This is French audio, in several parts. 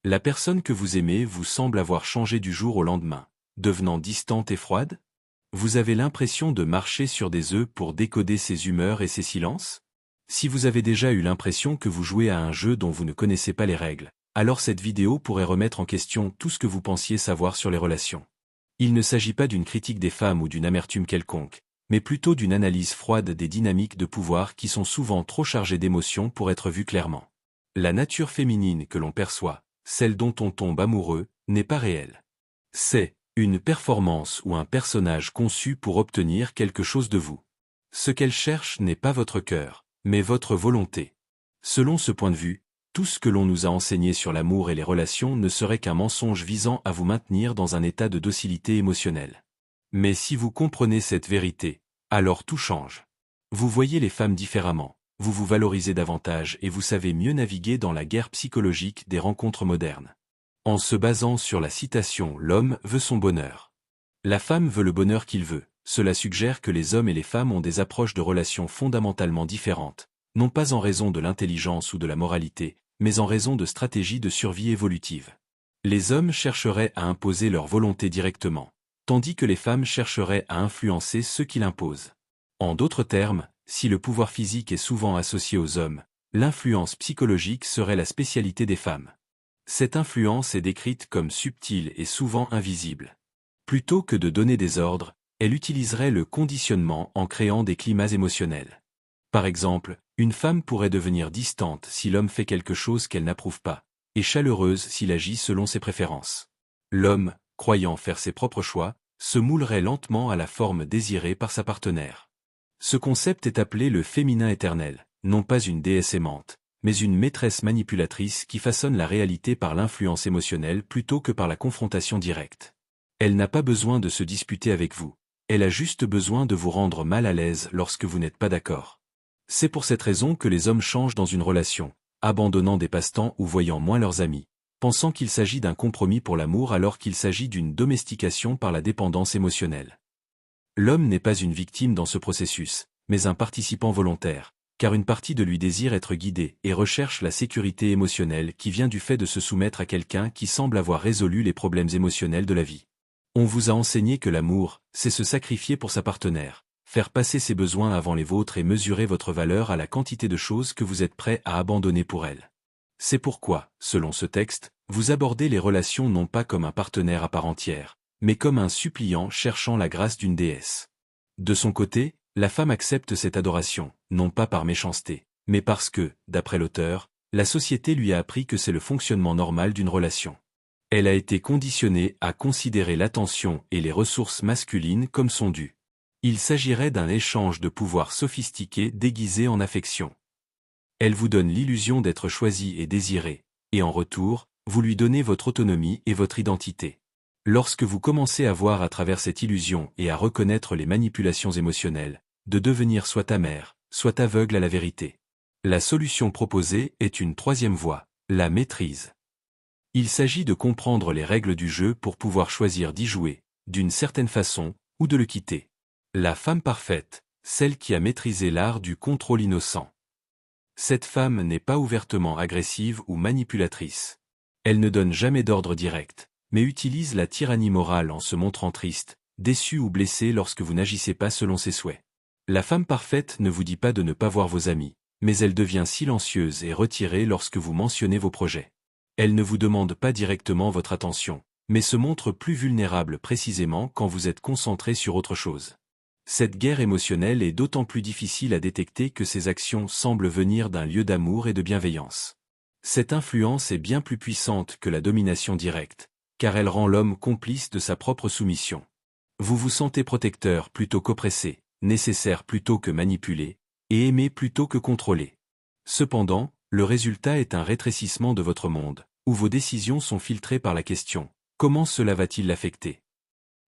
La personne que vous aimez vous semble avoir changé du jour au lendemain, devenant distante et froide? Vous avez l'impression de marcher sur des œufs pour décoder ses humeurs et ses silences? Si vous avez déjà eu l'impression que vous jouez à un jeu dont vous ne connaissez pas les règles, alors cette vidéo pourrait remettre en question tout ce que vous pensiez savoir sur les relations. Il ne s'agit pas d'une critique des femmes ou d'une amertume quelconque, mais plutôt d'une analyse froide des dynamiques de pouvoir qui sont souvent trop chargées d'émotions pour être vues clairement. La nature féminine que l'on perçoit, celle dont on tombe amoureux, n'est pas réelle. C'est une performance ou un personnage conçu pour obtenir quelque chose de vous. Ce qu'elle cherche n'est pas votre cœur, mais votre volonté. Selon ce point de vue, tout ce que l'on nous a enseigné sur l'amour et les relations ne serait qu'un mensonge visant à vous maintenir dans un état de docilité émotionnelle. Mais si vous comprenez cette vérité, alors tout change. Vous voyez les femmes différemment, vous vous valorisez davantage et vous savez mieux naviguer dans la guerre psychologique des rencontres modernes. En se basant sur la citation « L'homme veut son bonheur. La femme veut le bonheur qu'il veut », cela suggère que les hommes et les femmes ont des approches de relations fondamentalement différentes, non pas en raison de l'intelligence ou de la moralité, mais en raison de stratégies de survie évolutive. Les hommes chercheraient à imposer leur volonté directement, tandis que les femmes chercheraient à influencer ceux qui l'imposent. En d'autres termes, si le pouvoir physique est souvent associé aux hommes, l'influence psychologique serait la spécialité des femmes. Cette influence est décrite comme subtile et souvent invisible. Plutôt que de donner des ordres, elle utiliserait le conditionnement en créant des climats émotionnels. Par exemple, une femme pourrait devenir distante si l'homme fait quelque chose qu'elle n'approuve pas, et chaleureuse s'il agit selon ses préférences. L'homme, croyant faire ses propres choix, se moulerait lentement à la forme désirée par sa partenaire. Ce concept est appelé le féminin éternel, non pas une déesse aimante, mais une maîtresse manipulatrice qui façonne la réalité par l'influence émotionnelle plutôt que par la confrontation directe. Elle n'a pas besoin de se disputer avec vous, elle a juste besoin de vous rendre mal à l'aise lorsque vous n'êtes pas d'accord. C'est pour cette raison que les hommes changent dans une relation, abandonnant des passe-temps ou voyant moins leurs amis, pensant qu'il s'agit d'un compromis pour l'amour alors qu'il s'agit d'une domestication par la dépendance émotionnelle. L'homme n'est pas une victime dans ce processus, mais un participant volontaire, car une partie de lui désire être guidé et recherche la sécurité émotionnelle qui vient du fait de se soumettre à quelqu'un qui semble avoir résolu les problèmes émotionnels de la vie. On vous a enseigné que l'amour, c'est se sacrifier pour sa partenaire, faire passer ses besoins avant les vôtres et mesurer votre valeur à la quantité de choses que vous êtes prêt à abandonner pour elle. C'est pourquoi, selon ce texte, vous abordez les relations non pas comme un partenaire à part entière, mais comme un suppliant cherchant la grâce d'une déesse. De son côté, la femme accepte cette adoration, non pas par méchanceté, mais parce que, d'après l'auteur, la société lui a appris que c'est le fonctionnement normal d'une relation. Elle a été conditionnée à considérer l'attention et les ressources masculines comme son dû. Il s'agirait d'un échange de pouvoir sophistiqué déguisé en affection. Elle vous donne l'illusion d'être choisi et désiré, et en retour, vous lui donnez votre autonomie et votre identité. Lorsque vous commencez à voir à travers cette illusion et à reconnaître les manipulations émotionnelles, de devenir soit amer, soit aveugle à la vérité. La solution proposée est une troisième voie, la maîtrise. Il s'agit de comprendre les règles du jeu pour pouvoir choisir d'y jouer, d'une certaine façon, ou de le quitter. La femme parfaite, celle qui a maîtrisé l'art du contrôle innocent. Cette femme n'est pas ouvertement agressive ou manipulatrice. Elle ne donne jamais d'ordre direct, mais utilise la tyrannie morale en se montrant triste, déçue ou blessée lorsque vous n'agissez pas selon ses souhaits. La femme parfaite ne vous dit pas de ne pas voir vos amis, mais elle devient silencieuse et retirée lorsque vous mentionnez vos projets. Elle ne vous demande pas directement votre attention, mais se montre plus vulnérable précisément quand vous êtes concentré sur autre chose. Cette guerre émotionnelle est d'autant plus difficile à détecter que ses actions semblent venir d'un lieu d'amour et de bienveillance. Cette influence est bien plus puissante que la domination directe, car elle rend l'homme complice de sa propre soumission. Vous vous sentez protecteur plutôt qu'oppressé, nécessaire plutôt que manipulé, et aimé plutôt que contrôlé. Cependant, le résultat est un rétrécissement de votre monde, où vos décisions sont filtrées par la question « Comment cela va-t-il l'affecter ?»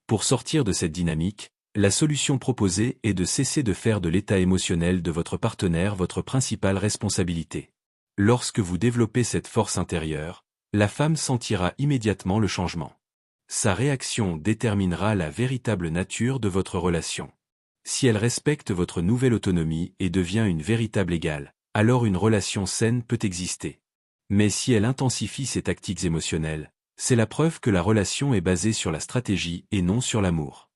Pour sortir de cette dynamique, la solution proposée est de cesser de faire de l'état émotionnel de votre partenaire votre principale responsabilité. Lorsque vous développez cette force intérieure, la femme sentira immédiatement le changement. Sa réaction déterminera la véritable nature de votre relation. Si elle respecte votre nouvelle autonomie et devient une véritable égale, alors une relation saine peut exister. Mais si elle intensifie ses tactiques émotionnelles, c'est la preuve que la relation est basée sur la stratégie et non sur l'amour.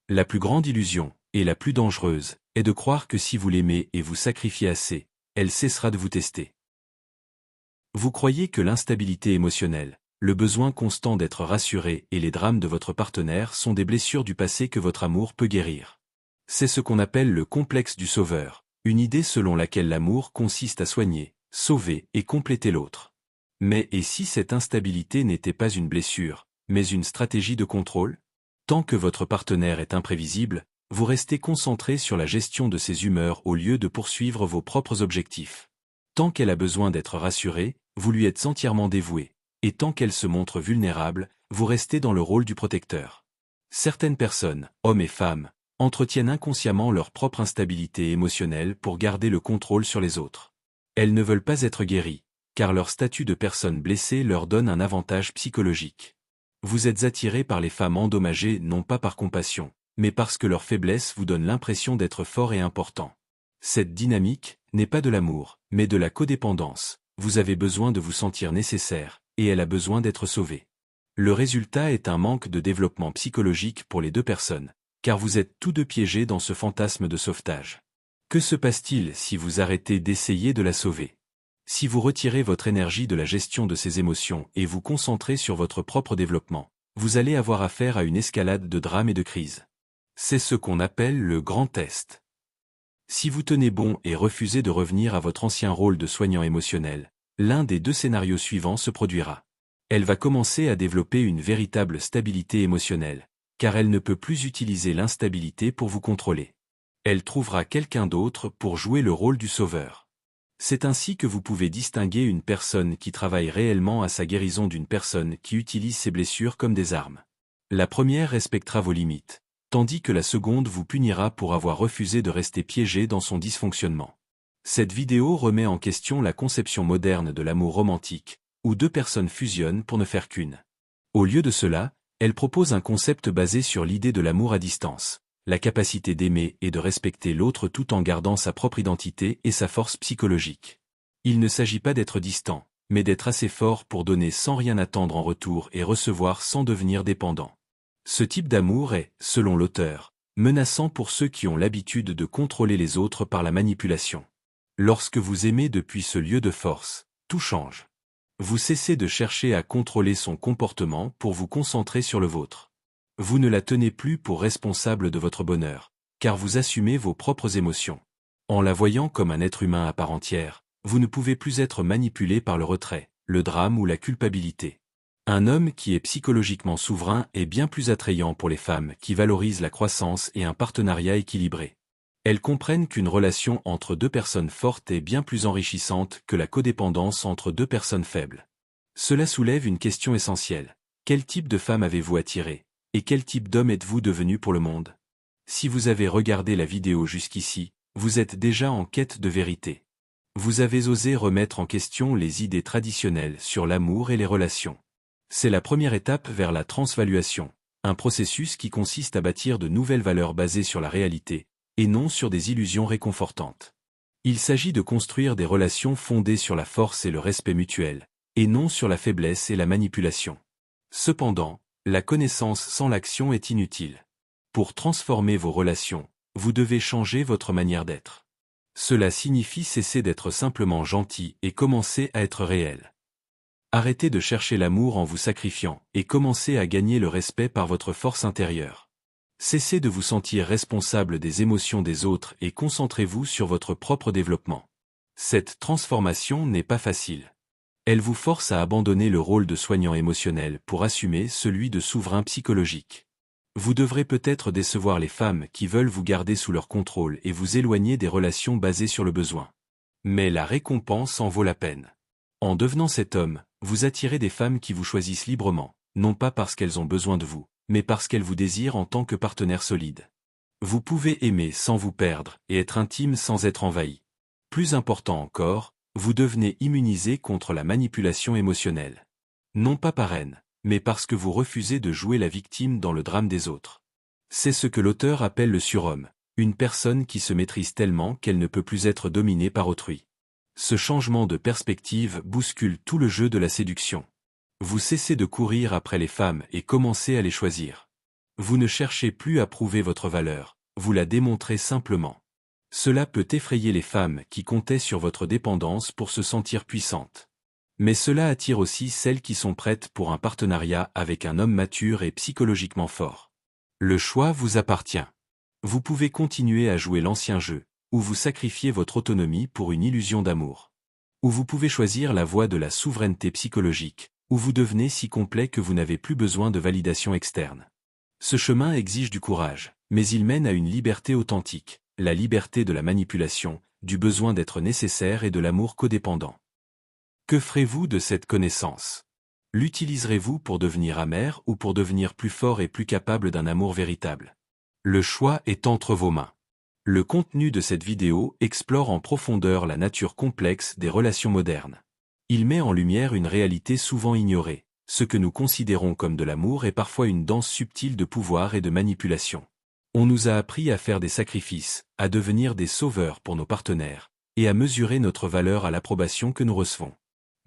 La plus grande illusion, et la plus dangereuse, est de croire que si vous l'aimez et vous sacrifiez assez, elle cessera de vous tester. Vous croyez que l'instabilité émotionnelle, le besoin constant d'être rassuré et les drames de votre partenaire sont des blessures du passé que votre amour peut guérir. C'est ce qu'on appelle le complexe du sauveur, une idée selon laquelle l'amour consiste à soigner, sauver et compléter l'autre. Mais et si cette instabilité n'était pas une blessure, mais une stratégie de contrôle? Tant que votre partenaire est imprévisible, vous restez concentré sur la gestion de ses humeurs au lieu de poursuivre vos propres objectifs. Tant qu'elle a besoin d'être rassurée, vous lui êtes entièrement dévoué, et tant qu'elle se montre vulnérable, vous restez dans le rôle du protecteur. Certaines personnes, hommes et femmes, entretiennent inconsciemment leur propre instabilité émotionnelle pour garder le contrôle sur les autres. Elles ne veulent pas être guéries, car leur statut de personne blessée leur donne un avantage psychologique. Vous êtes attiré par les femmes endommagées non pas par compassion, mais parce que leur faiblesse vous donne l'impression d'être fort et important. Cette dynamique n'est pas de l'amour, mais de la codépendance. Vous avez besoin de vous sentir nécessaire, et elle a besoin d'être sauvée. Le résultat est un manque de développement psychologique pour les deux personnes, car vous êtes tous deux piégés dans ce fantasme de sauvetage. Que se passe-t-il si vous arrêtez d'essayer de la sauver? Si vous retirez votre énergie de la gestion de ses émotions et vous concentrez sur votre propre développement, vous allez avoir affaire à une escalade de drames et de crises. C'est ce qu'on appelle le grand test. Si vous tenez bon et refusez de revenir à votre ancien rôle de soignant émotionnel, l'un des deux scénarios suivants se produira. Elle va commencer à développer une véritable stabilité émotionnelle, car elle ne peut plus utiliser l'instabilité pour vous contrôler. Elle trouvera quelqu'un d'autre pour jouer le rôle du sauveur. C'est ainsi que vous pouvez distinguer une personne qui travaille réellement à sa guérison d'une personne qui utilise ses blessures comme des armes. La première respectera vos limites, tandis que la seconde vous punira pour avoir refusé de rester piégé dans son dysfonctionnement. Cette vidéo remet en question la conception moderne de l'amour romantique, où deux personnes fusionnent pour ne faire qu'une. Au lieu de cela, elle propose un concept basé sur l'idée de l'amour à distance, la capacité d'aimer et de respecter l'autre tout en gardant sa propre identité et sa force psychologique. Il ne s'agit pas d'être distant, mais d'être assez fort pour donner sans rien attendre en retour et recevoir sans devenir dépendant. Ce type d'amour est, selon l'auteur, menaçant pour ceux qui ont l'habitude de contrôler les autres par la manipulation. Lorsque vous aimez depuis ce lieu de force, tout change. Vous cessez de chercher à contrôler son comportement pour vous concentrer sur le vôtre. Vous ne la tenez plus pour responsable de votre bonheur, car vous assumez vos propres émotions. En la voyant comme un être humain à part entière, vous ne pouvez plus être manipulé par le retrait, le drame ou la culpabilité. Un homme qui est psychologiquement souverain est bien plus attrayant pour les femmes qui valorisent la croissance et un partenariat équilibré. Elles comprennent qu'une relation entre deux personnes fortes est bien plus enrichissante que la codépendance entre deux personnes faibles. Cela soulève une question essentielle. Quel type de femme avez-vous attiré? Et quel type d'homme êtes-vous devenu pour le monde? Si vous avez regardé la vidéo jusqu'ici, vous êtes déjà en quête de vérité. Vous avez osé remettre en question les idées traditionnelles sur l'amour et les relations. C'est la première étape vers la transvaluation, un processus qui consiste à bâtir de nouvelles valeurs basées sur la réalité, et non sur des illusions réconfortantes. Il s'agit de construire des relations fondées sur la force et le respect mutuel, et non sur la faiblesse et la manipulation. Cependant, la connaissance sans l'action est inutile. Pour transformer vos relations, vous devez changer votre manière d'être. Cela signifie cesser d'être simplement gentil et commencer à être réel. Arrêtez de chercher l'amour en vous sacrifiant et commencez à gagner le respect par votre force intérieure. Cessez de vous sentir responsable des émotions des autres et concentrez-vous sur votre propre développement. Cette transformation n'est pas facile. Elle vous force à abandonner le rôle de soignant émotionnel pour assumer celui de souverain psychologique. Vous devrez peut-être décevoir les femmes qui veulent vous garder sous leur contrôle et vous éloigner des relations basées sur le besoin. Mais la récompense en vaut la peine. En devenant cet homme, vous attirez des femmes qui vous choisissent librement, non pas parce qu'elles ont besoin de vous, mais parce qu'elles vous désirent en tant que partenaire solide. Vous pouvez aimer sans vous perdre et être intime sans être envahi. Plus important encore, vous devenez immunisé contre la manipulation émotionnelle. Non pas par haine, mais parce que vous refusez de jouer la victime dans le drame des autres. C'est ce que l'auteur appelle le surhomme, une personne qui se maîtrise tellement qu'elle ne peut plus être dominée par autrui. Ce changement de perspective bouscule tout le jeu de la séduction. Vous cessez de courir après les femmes et commencez à les choisir. Vous ne cherchez plus à prouver votre valeur, vous la démontrez simplement. Cela peut effrayer les femmes qui comptaient sur votre dépendance pour se sentir puissantes. Mais cela attire aussi celles qui sont prêtes pour un partenariat avec un homme mature et psychologiquement fort. Le choix vous appartient. Vous pouvez continuer à jouer l'ancien jeu, ou vous sacrifiez votre autonomie pour une illusion d'amour. Ou vous pouvez choisir la voie de la souveraineté psychologique, où vous devenez si complet que vous n'avez plus besoin de validation externe. Ce chemin exige du courage, mais il mène à une liberté authentique, la liberté de la manipulation, du besoin d'être nécessaire et de l'amour codépendant. Que ferez-vous de cette connaissance? L'utiliserez-vous pour devenir amer ou pour devenir plus fort et plus capable d'un amour véritable? Le choix est entre vos mains. Le contenu de cette vidéo explore en profondeur la nature complexe des relations modernes. Il met en lumière une réalité souvent ignorée. Ce que nous considérons comme de l'amour est parfois une danse subtile de pouvoir et de manipulation. On nous a appris à faire des sacrifices, à devenir des sauveurs pour nos partenaires, et à mesurer notre valeur à l'approbation que nous recevons.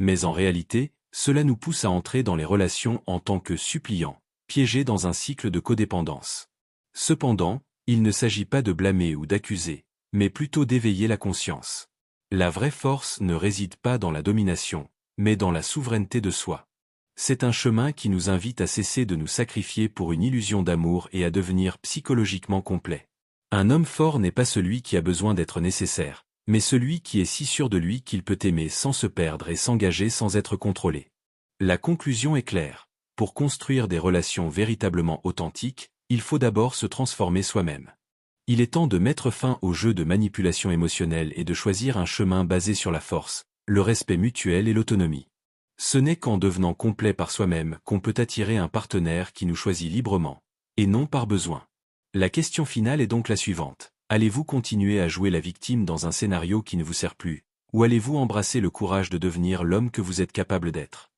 Mais en réalité, cela nous pousse à entrer dans les relations en tant que suppliants, piégés dans un cycle de codépendance. Cependant, il ne s'agit pas de blâmer ou d'accuser, mais plutôt d'éveiller la conscience. La vraie force ne réside pas dans la domination, mais dans la souveraineté de soi. C'est un chemin qui nous invite à cesser de nous sacrifier pour une illusion d'amour et à devenir psychologiquement complet. Un homme fort n'est pas celui qui a besoin d'être nécessaire, mais celui qui est si sûr de lui qu'il peut aimer sans se perdre et s'engager sans être contrôlé. La conclusion est claire. Pour construire des relations véritablement authentiques, il faut d'abord se transformer soi-même. Il est temps de mettre fin au jeu de manipulation émotionnelle et de choisir un chemin basé sur la force, le respect mutuel et l'autonomie. Ce n'est qu'en devenant complet par soi-même qu'on peut attirer un partenaire qui nous choisit librement, et non par besoin. La question finale est donc la suivante. Allez-vous continuer à jouer la victime dans un scénario qui ne vous sert plus, ou allez-vous embrasser le courage de devenir l'homme que vous êtes capable d'être?